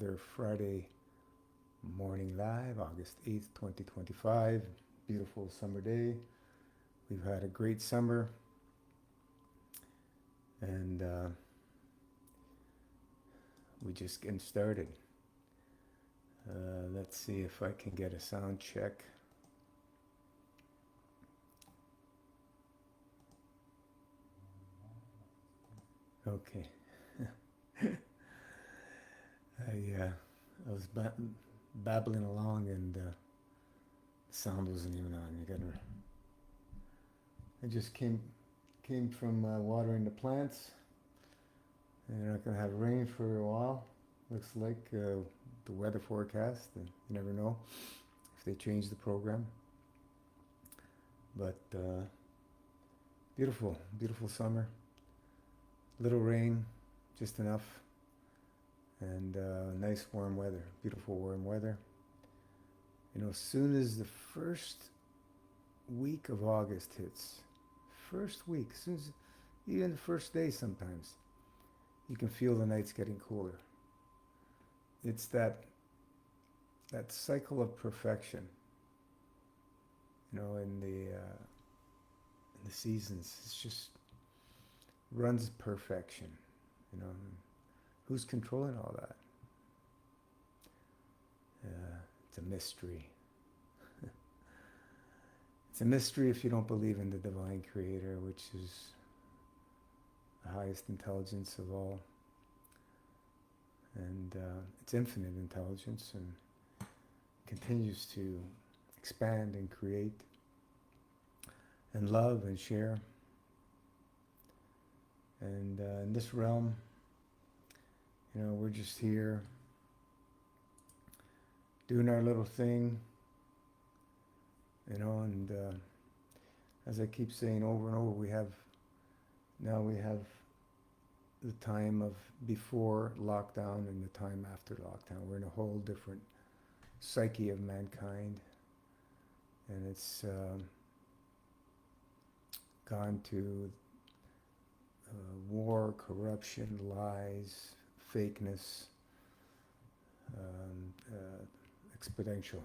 Their Friday morning live, August 8th, 2025. Beautiful summer day. We've had a great summer, and we just getting started. Let's see if I can get a sound check. Okay. I was babbling along, and the sound wasn't even on. I just came from watering the plants. And you're not gonna have rain for a while. Looks like the weather forecast. You never know if they change the program. But beautiful, beautiful summer. Little rain, just enough, and nice warm weather. Beautiful warm weather. As soon as the first week of August hits, first week, as soon as even the first day, sometimes you can feel the nights getting cooler. It's that cycle of perfection, in the seasons. It's just runs perfection, you know. Who's controlling all that? It's a mystery. It's a mystery if you don't believe in the divine creator, which is the highest intelligence of all. And it's infinite intelligence and continues to expand and create and love and share. And in this realm, we're just here doing our little thing, and as I keep saying over and over, we have the time of before lockdown and the time after lockdown. We're in a whole different psyche of mankind, and it's gone to war, corruption, lies, fakeness, exponential.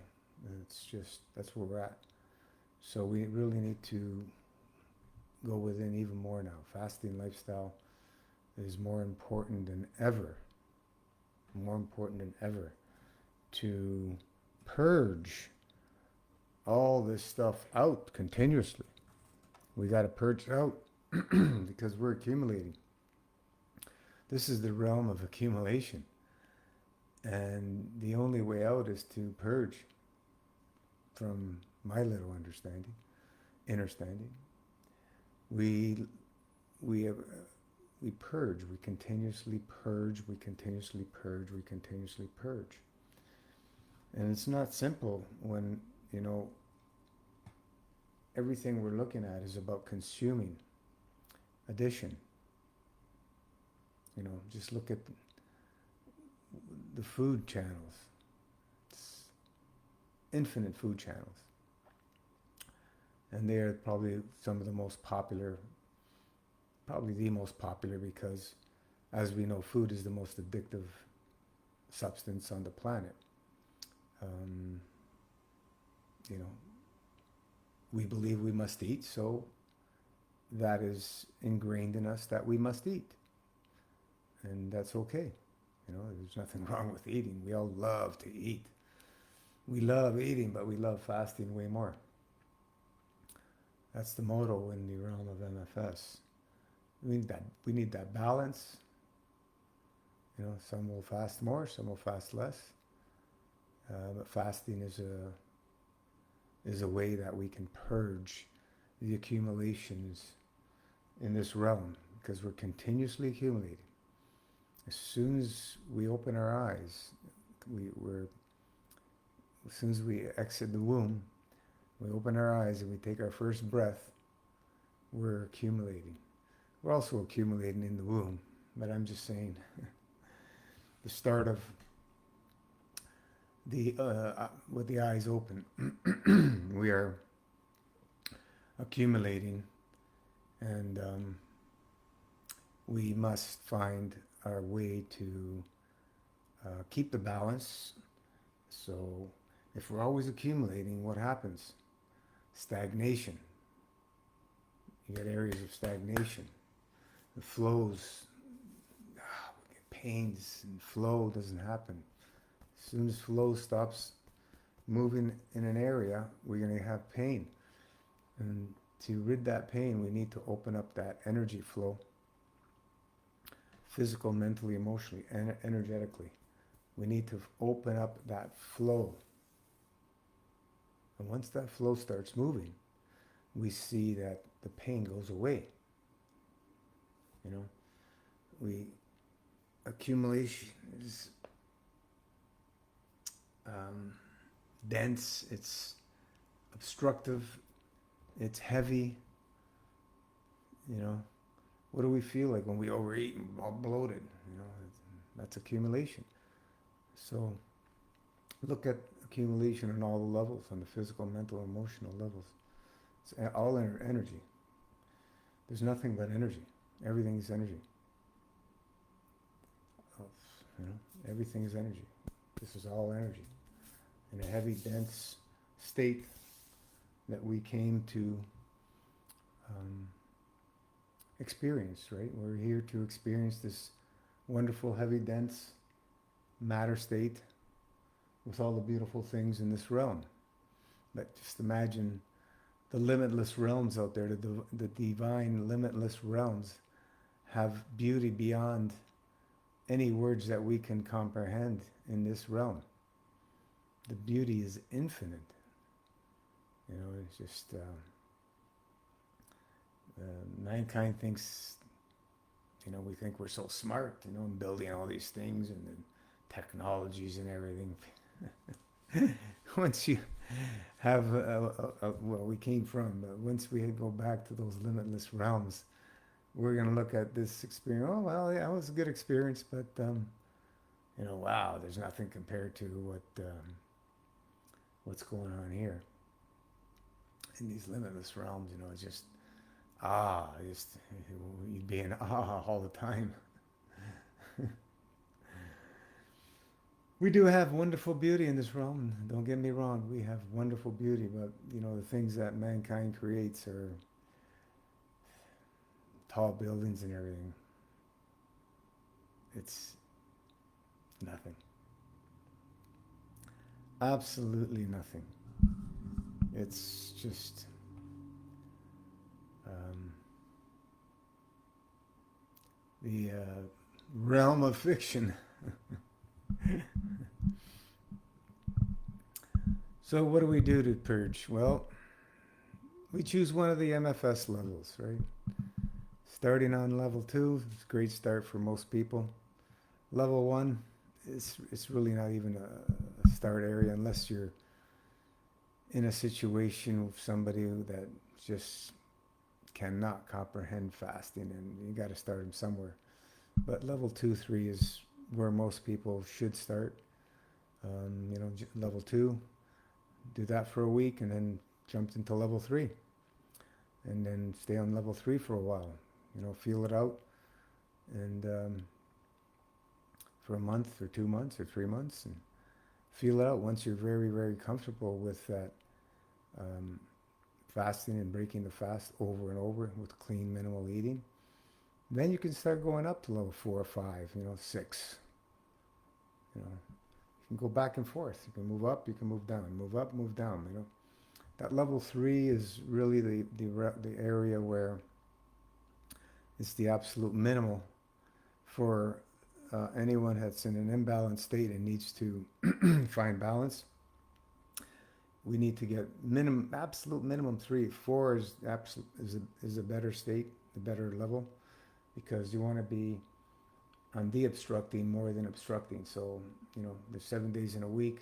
That's where we're at. So we really need to go within even more now. Fasting lifestyle is more important than ever to purge all this stuff out continuously. We got to purge it out because we're accumulating. This is the realm of accumulation. And the only way out is to purge, from my little understanding. We purge, we continuously purge, we continuously purge, we continuously purge. And it's not simple when, everything we're looking at is about consuming, addition. Just look at the food channels. It's infinite food channels. And they're probably some of the most popular, probably the most popular, because as we know, food is the most addictive substance on the planet. We believe we must eat, so that is ingrained in us that we must eat. And that's okay. There's nothing wrong with eating. We all love to eat. We love eating, but we love fasting way more. That's the motto in the realm of MFS. We need that balance. Some will fast more, some will fast less. But fasting is a way that we can purge the accumulations in this realm, because we're continuously accumulating. As soon as we open our eyes, as soon as we exit the womb, we open our eyes and we take our first breath, we're accumulating. We're also accumulating in the womb, but I'm just saying the start of with the eyes open, we are accumulating, and we must find our way to keep the balance. So if we're always accumulating, what happens? Stagnation. You get areas of stagnation. The flows, we get pains, and flow doesn't happen. As soon as flow stops moving in an area, we're going to have pain. And to rid that pain, we need to open up that energy flow, physical, mentally, emotionally, and energetically. We need to open up that flow. And once that flow starts moving, we see that the pain goes away. You know, accumulation is dense, it's obstructive, it's heavy. You know, what do we feel like when we overeat and all bloated? You know, that's accumulation. So look at accumulation on all the levels, on the physical, mental, emotional levels. It's all energy. There's nothing but energy. Everything is energy. You know, everything is energy. This is all energy. In a heavy, dense state that we came to experience, right? We're here to experience this wonderful, heavy, dense matter state with all the beautiful things in this realm. But just imagine the limitless realms out there, the divine limitless realms have beauty beyond any words that we can comprehend in this realm. The beauty is infinite. You know, it's just mankind thinks, you know, we think we're so smart, you know, in building all these things and the technologies and everything. Once you have, well, we came from, but once we go back to those limitless realms, we're going to look at this experience. Oh, well, yeah, it was a good experience, but, you know, wow, there's nothing compared to what's going on here. In these limitless realms, you know, it's just, you'd be in awe all the time. We do have wonderful beauty in this realm. Don't get me wrong. We have wonderful beauty, but, you know, the things that mankind creates are tall buildings and everything. It's nothing. Absolutely nothing. It's just the realm of fiction. So what do we do to purge? Well, we choose one of the MFS levels, right? Starting on level 2, it's a great start for most people. Level 1, it's really not even a start area unless you're in a situation with somebody that just cannot comprehend fasting, and you got to start them somewhere. But level 2, 3 is where most people should start. You know, level 2, do that for a week, and then jump into level 3, and then stay on level 3 for a while. You know, feel it out, and for a month or 2 months or 3 months, and feel it out. Once you're very, very comfortable with that fasting and breaking the fast over and over with clean, minimal eating, then you can start going up to level 4 or 5, you know, 6. You know, you can go back and forth. You can move up, you can move down, move up, move down. You know, that level 3 is really the area where it's the absolute minimal for anyone that's in an imbalanced state and needs to find balance. We need to get absolute minimum 3. 4 is a better state, a better level, because you want to be on de-obstructing more than obstructing. So, you know, there's 7 days in a week.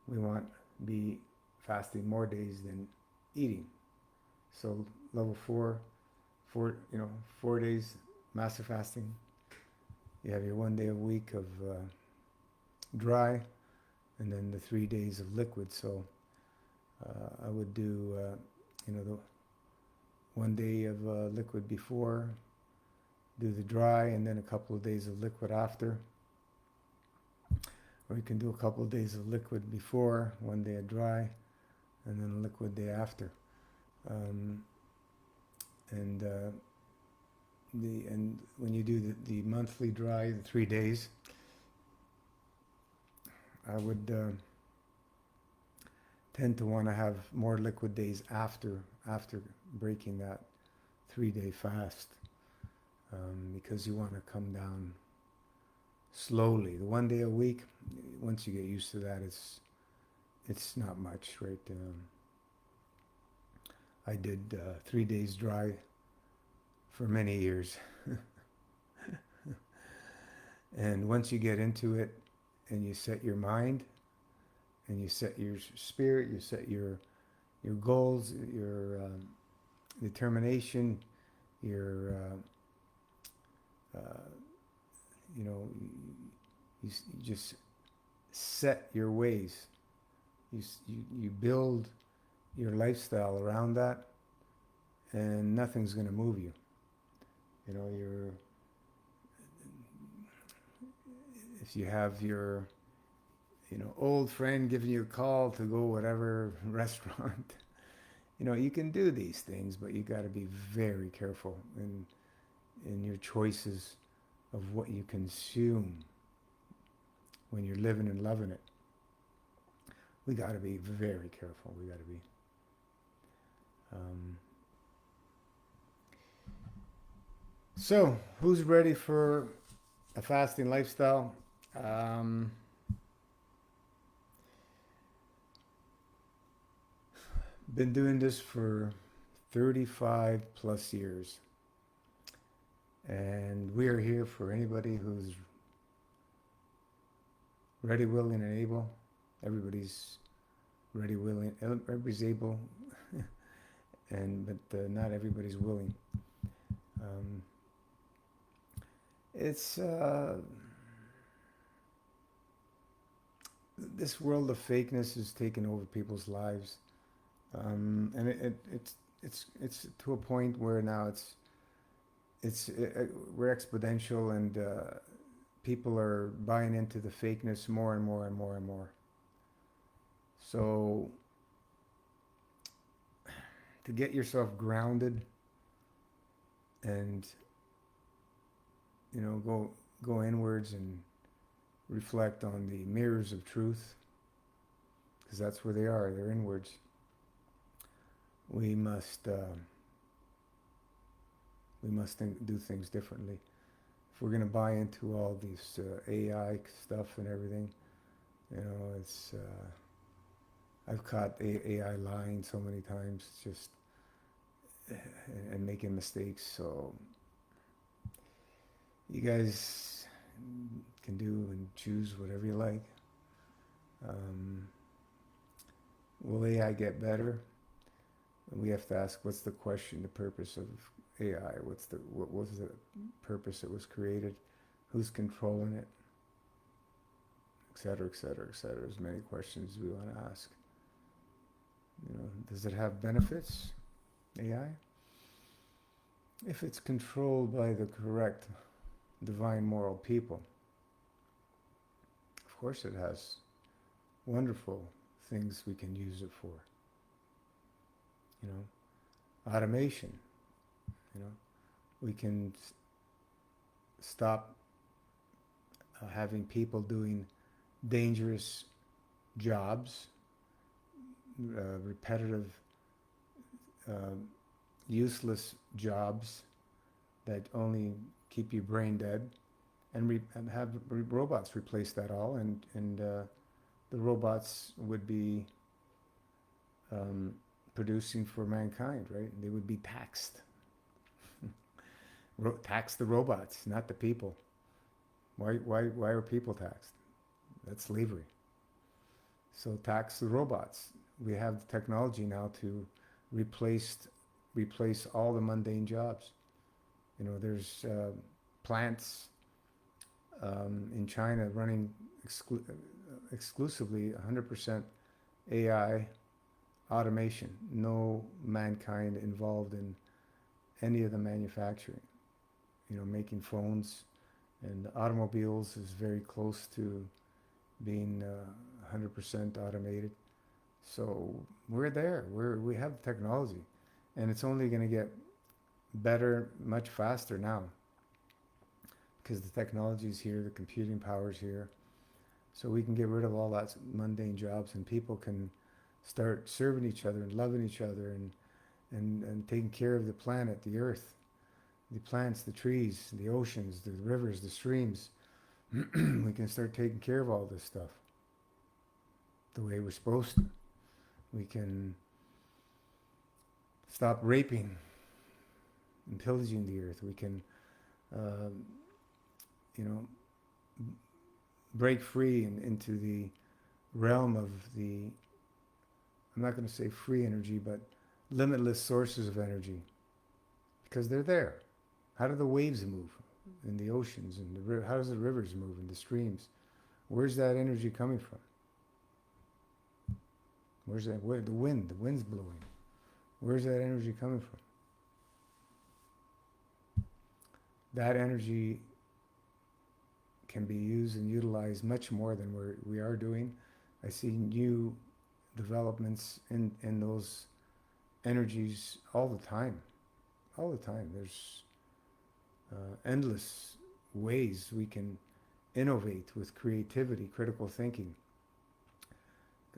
We want to be fasting more days than eating. So level 4, 4 days massive fasting. You have your 1 day a week of dry, and then the 3 days of liquid. So I would do, you know, the 1 day of liquid before, do the dry, and then a couple of days of liquid after. Or you can do a couple of days of liquid before, one day of dry, and then a liquid day after. Um, and when you do the monthly dry, the 3 days, I would tend to want to have more liquid days after breaking that 3 day fast, because you want to come down slowly. The 1 day a week, once you get used to that, it's not much, right? I did 3 days dry for many years, and once you get into it, and you set your mind, and you set your spirit, you set your goals, your determination, your you know, you just set your ways. You build your lifestyle around that, and nothing's going to move you. You know, if you have your old friend giving you a call to go whatever restaurant, you can do these things, but you got to be very careful in your choices of what you consume when you're living and loving it. We got to be very careful. We got to be. So, who's ready for a fasting lifestyle? Been doing this for 35 plus years. And we are here for anybody who's ready, willing, and able. Everybody's ready, willing, everybody's able, but not everybody's willing. It's this world of fakeness is taking over people's lives, and it's to a point where now we're exponential, and people are buying into the fakeness more and more and more and more. So to get yourself grounded and go inwards and reflect on the mirrors of truth, because that's where they are. They're inwards. We must do things differently. If we're going to buy into all these AI stuff and everything, it's I've caught AI lying so many times, just and making mistakes. So you guys can do and choose whatever you like. Will AI get better? We have to ask, what's the question, the purpose of AI? What was the purpose it was created? Who's controlling it? Et cetera, et cetera, et cetera. There's many questions we want to ask. Does it have benefits, AI? If it's controlled by the correct divine moral people, of course it has wonderful things we can use it for. Automation. We can stop having people doing dangerous jobs, repetitive, useless jobs that only keep you brain dead, and have robots replace that all, and the robots would be producing for mankind, right? They would be taxed. Tax the robots, not the people. Why are people taxed? That's slavery. So tax the robots. We have the technology now to replace all the mundane jobs. There's plants in China running exclusively 100% AI automation. No mankind involved in any of the manufacturing. Making phones and automobiles is very close to being 100% automated. So we're there. We have technology, and it's only going to get better much faster now because the technology is here, the computing power is here. So we can get rid of all that mundane jobs, and people can start serving each other and loving each other, and taking care of the planet, the earth, the plants, the trees, the oceans, the rivers, the streams. We can start taking care of all this stuff the way we're supposed to. We can stop raping and pillaging the earth. We can, uh, you know, break free into the realm of the, I'm not going to say free energy, but limitless sources of energy, because they're there. How do the waves move in the oceans, and how does the rivers move in the streams? Where's that energy coming from? Where's that? Where the wind's blowing. Where's that energy coming from? That energy can be used and utilized much more than we are doing. I see new developments in those energies all the time. All the time. There's endless ways we can innovate with creativity, critical thinking.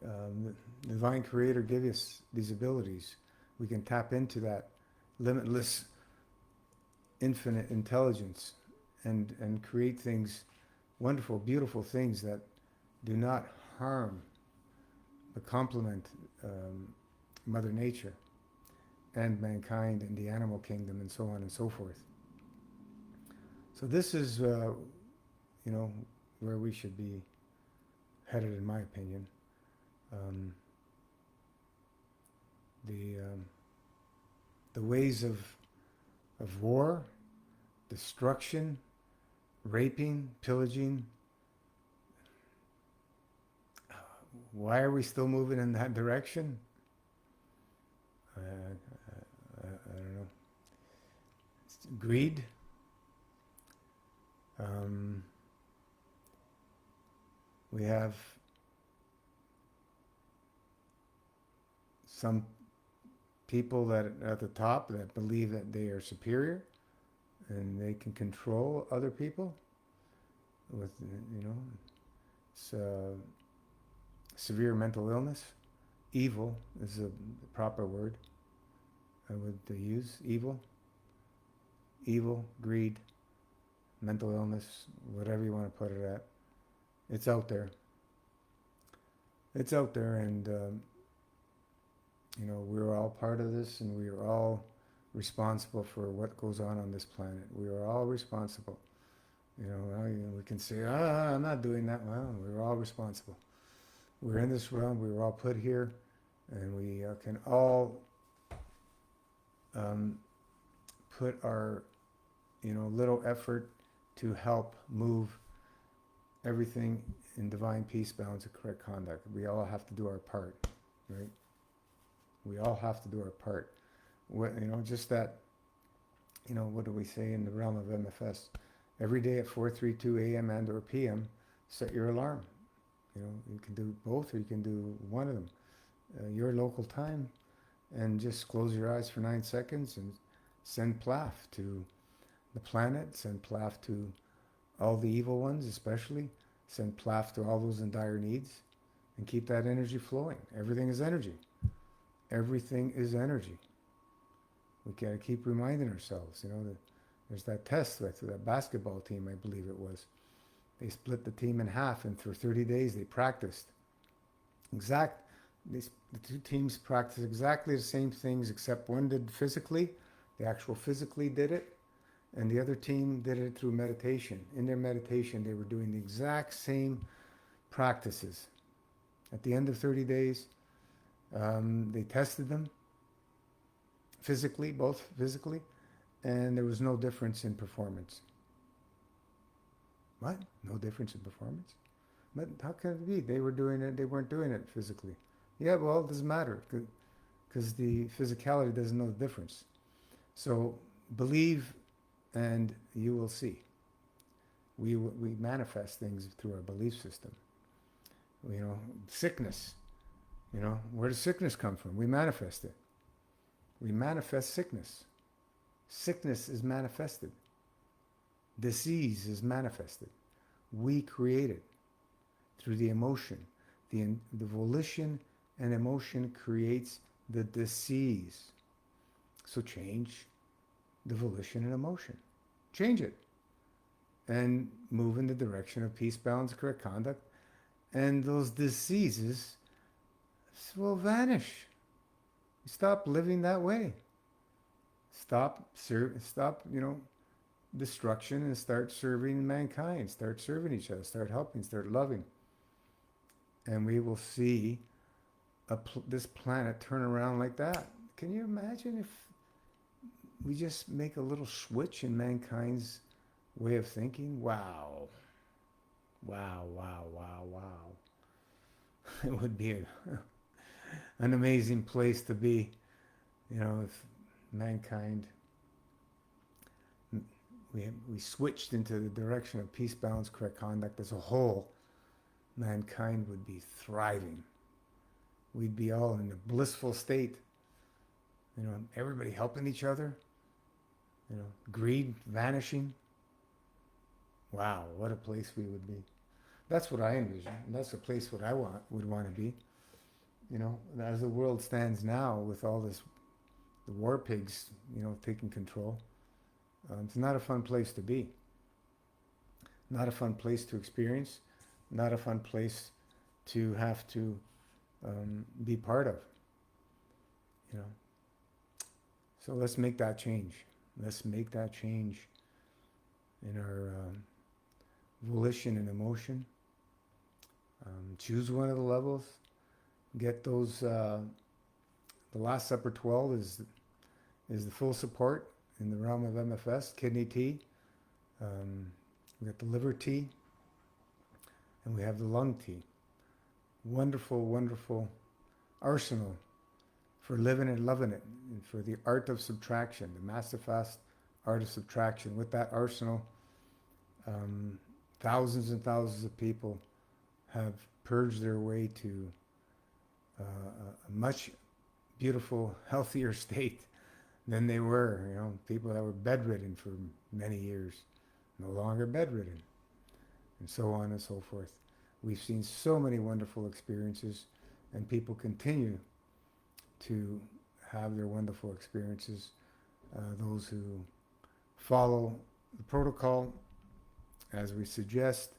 The divine creator gave us these abilities. We can tap into that limitless, infinite intelligence and create things, wonderful, beautiful things that do not harm but complement Mother Nature and mankind and the animal kingdom and so on and so forth. So this is, where we should be headed, in my opinion. The ways of war, destruction, raping, pillaging. Why are we still moving in that direction? I don't know. It's greed. We have some people that at the top that believe that they are superior and they can control other people with, it's severe mental illness. Evil is a proper word I would use. Evil, greed, mental illness, whatever you want to put it at. It's out there. It's out there, and we're all part of this, and we are all responsible for what goes on this planet. We are all responsible. We can say, I'm not doing that. Well, we're all responsible. We're in this realm. We were all put here, and we can all put our, little effort to help move everything in divine peace, balance, and correct conduct. We all have to do our part, right? We all have to do our part. Just that, what do we say in the realm of MFS? Every day at 4:32 a.m. and or p.m., set your alarm. You can do both, or you can do one of them. Your local time, and just close your eyes for 9 seconds and send plaf to the planet, send plaf to all the evil ones especially, send plaf to all those in dire needs, and keep that energy flowing. Everything is energy. Everything is energy. We got to keep reminding ourselves, that there's that test with that basketball team, I believe it was. They split the team in half, and for 30 days they practiced. The two teams practiced exactly the same things, except one did physically, the actual physically did it, and the other team did it through meditation. In their meditation, they were doing the exact same practices. At the end of 30 days, they tested them both physically, and there was no difference in performance. What? No difference in performance? But how can it be? They were doing it, they weren't doing it physically. Yeah, well, it doesn't matter, because the physicality doesn't know the difference. So believe and you will see. We manifest things through our belief system. Sickness. Where does sickness come from? We manifest it. We manifest sickness. Sickness is manifested. Disease is manifested. We create it through the emotion. The volition and emotion creates the disease. So change the volition and emotion. Change it. And move in the direction of peace, balance, correct conduct. And those diseases will vanish. Stop living that way. Stop, destruction and start serving mankind. Start serving each other. Start helping. Start loving. And we will see this planet turn around like that. Can you imagine if we just make a little switch in mankind's way of thinking? Wow. Wow, wow, wow, wow. It would be an amazing place to be, if mankind, we switched into the direction of peace, balance, correct conduct as a whole. Mankind would be thriving. We'd be all in a blissful state. Everybody helping each other. Greed vanishing. Wow, what a place we would be. That's what I envision. And that's a place what I would want to be. As the world stands now with all this, the war pigs, taking control. It's not a fun place to be. Not a fun place to experience. Not a fun place to have to be part of. So let's make that change. Let's make that change in our volition and emotion. Choose one of the levels. Get those. The Last Supper 12 is the full support in the realm of MFS. Kidney tea. We got the liver tea. And we have the lung tea. Wonderful, wonderful arsenal for living and loving it, and for the art of subtraction, the master fast art of subtraction. With that arsenal, thousands and thousands of people have purged their way to a much beautiful, healthier state than they were. People that were bedridden for many years, no longer bedridden, and so on and so forth. We've seen so many wonderful experiences, and people continue to have their wonderful experiences. Those who follow the protocol as we suggest.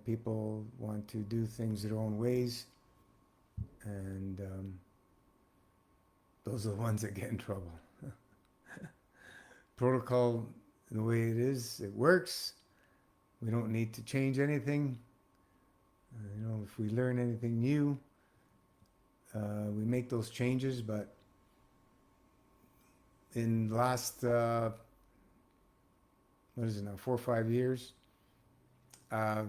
People want to do things their own ways, and those are the ones that get in trouble. Protocol, the way it is, it works. We don't need to change anything. If we learn anything new, we make those changes. But in the last, 4 or 5 years, I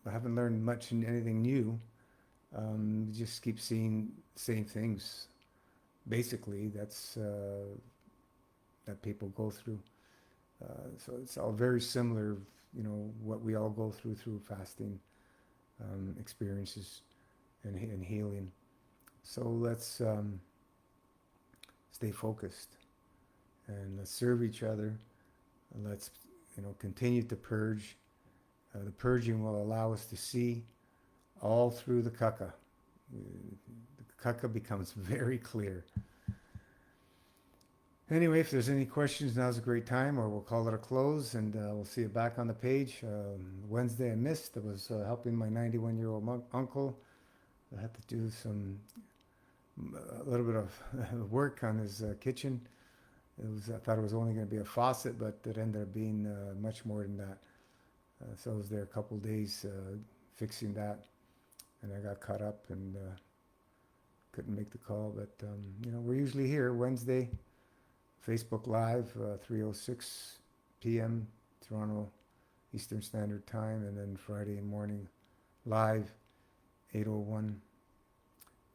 haven't learned much in anything new. Just keep seeing the same things. Basically, that's that people go through. So it's all very similar, what we all go through fasting experiences and healing. So let's stay focused, and let's serve each other. Let's continue to purge. The purging will allow us to see all through the kaka. The kaka becomes very clear. Anyway, if there's any questions, now's a great time, or we'll call it a close, and we'll see it back on the page. Wednesday I missed. I was helping my 91-year-old uncle. I had to do a little bit of work on his kitchen. I thought it was only going to be a faucet, but it ended up being much more than that. So I was there a couple days fixing that, and I got caught up and couldn't make the call. But we're usually here Wednesday, Facebook Live, 3:06 p.m. Toronto Eastern Standard Time, and then Friday morning live, 8:01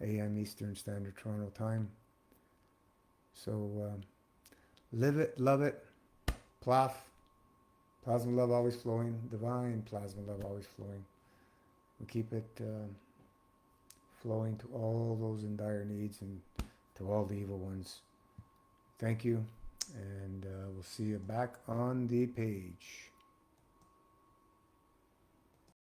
a.m. Eastern Standard Toronto Time. So live it, love it, plaf, Plasma love always flowing, divine plasma love always flowing. We keep it flowing to all those in dire needs and to all the evil ones. Thank you, and we'll see you back on the page.